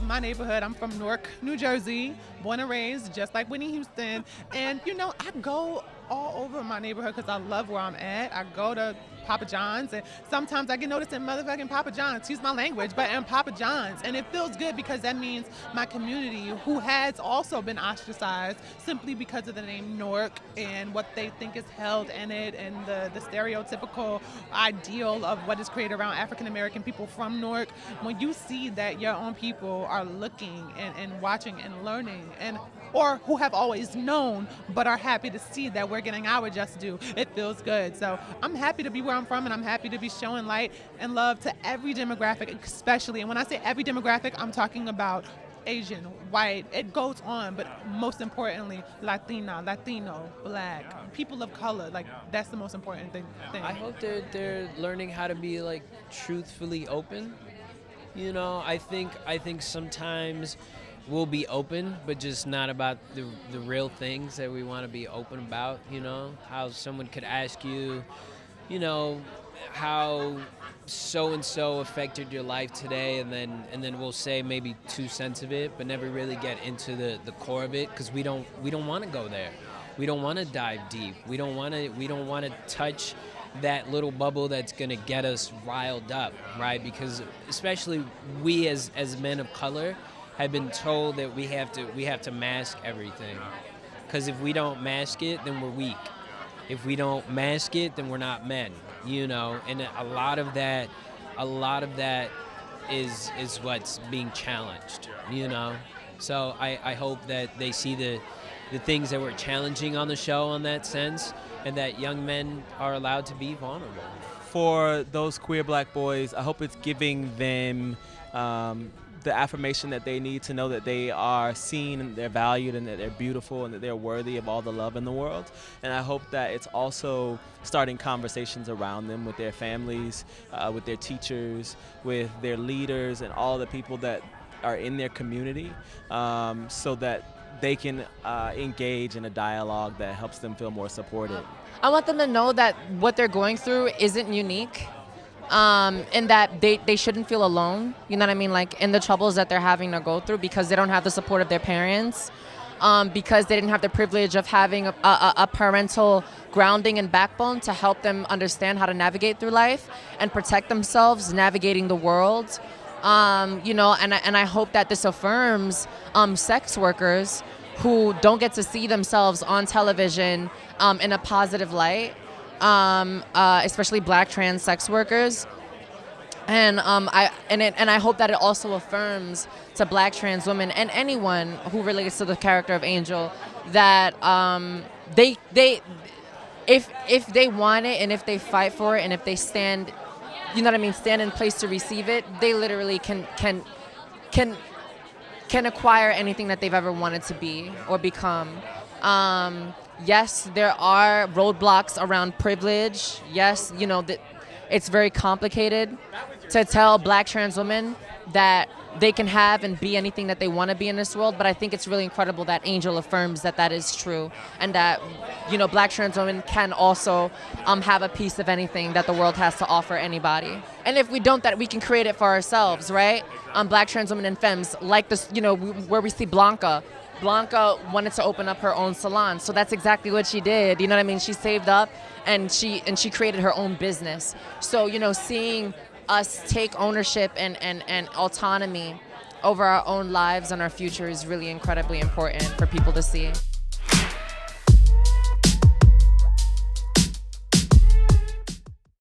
my neighborhood. I'm from Newark, New Jersey, born and raised, just like Whitney Houston. And, I go all over my neighborhood because I love where I'm at. I go to Papa John's, and sometimes I get noticed in motherfucking Papa John's, excuse my language, but in Papa John's. And it feels good because that means my community, who has also been ostracized simply because of the name Newark and what they think is held in it, and the stereotypical ideal of what is created around African American people from Newark. When you see that your own people are looking and watching and learning, or who have always known but are happy to see that we're getting our just due, it feels good. So I'm happy to be where I'm from, and I'm happy to be showing light and love to every demographic, especially, and when I say every demographic, I'm talking about Asian, white, it goes on, but most importantly, Latina, Latino, Black, people of color, like that's the most important thing. I hope they're learning how to be like truthfully open. I think sometimes we'll be open, but just not about the real things that we want to be open about. How someone could ask you, how so-and-so affected your life today, and then we'll say maybe 2 cents of it, but never really get into the core of it, because we don't want to go there. We don't want to dive deep. We don't want to touch that little bubble that's going to get us riled up, right? Because especially we as men of color have been told that we have to mask everything, because if we don't mask it, then we're weak. If we don't mask it, then we're not men, and a lot of that is what's being challenged, So I hope that they see the things that we're challenging on the show on that sense, and that young men are allowed to be vulnerable. For those queer Black boys, I hope it's giving them the affirmation that they need to know that they are seen and they're valued and that they're beautiful and that they're worthy of all the love in the world. And I hope that it's also starting conversations around them with their families, with their teachers, with their leaders, and all the people that are in their community, so that they can engage in a dialogue that helps them feel more supported. I want them to know that what they're going through isn't unique. And that they shouldn't feel alone, you know what I mean, like in the troubles that they're having to go through, because they don't have the support of their parents, because they didn't have the privilege of having a parental grounding and backbone to help them understand how to navigate through life and protect themselves navigating the world. And I hope that this affirms sex workers who don't get to see themselves on television in a positive light. Especially Black trans sex workers, and I hope that it also affirms to Black trans women and anyone who relates to the character of Angel that if they want it, and if they fight for it, and if they stand, stand in place to receive it, they literally can acquire anything that they've ever wanted to be or become. Yes, there are roadblocks around privilege. Yes, it's very complicated to tell Black trans women that they can have and be anything that they want to be in this world, but I think it's really incredible that Angel affirms that that is true, and that, Black trans women can also have a piece of anything that the world has to offer anybody. And if we don't, that we can create it for ourselves, right? Black trans women and femmes, like this, where we see Blanca wanted to open up her own salon, so that's exactly what she did. You know what I mean? She saved up and she created her own business. So seeing us take ownership and autonomy over our own lives and our future is really incredibly important for people to see.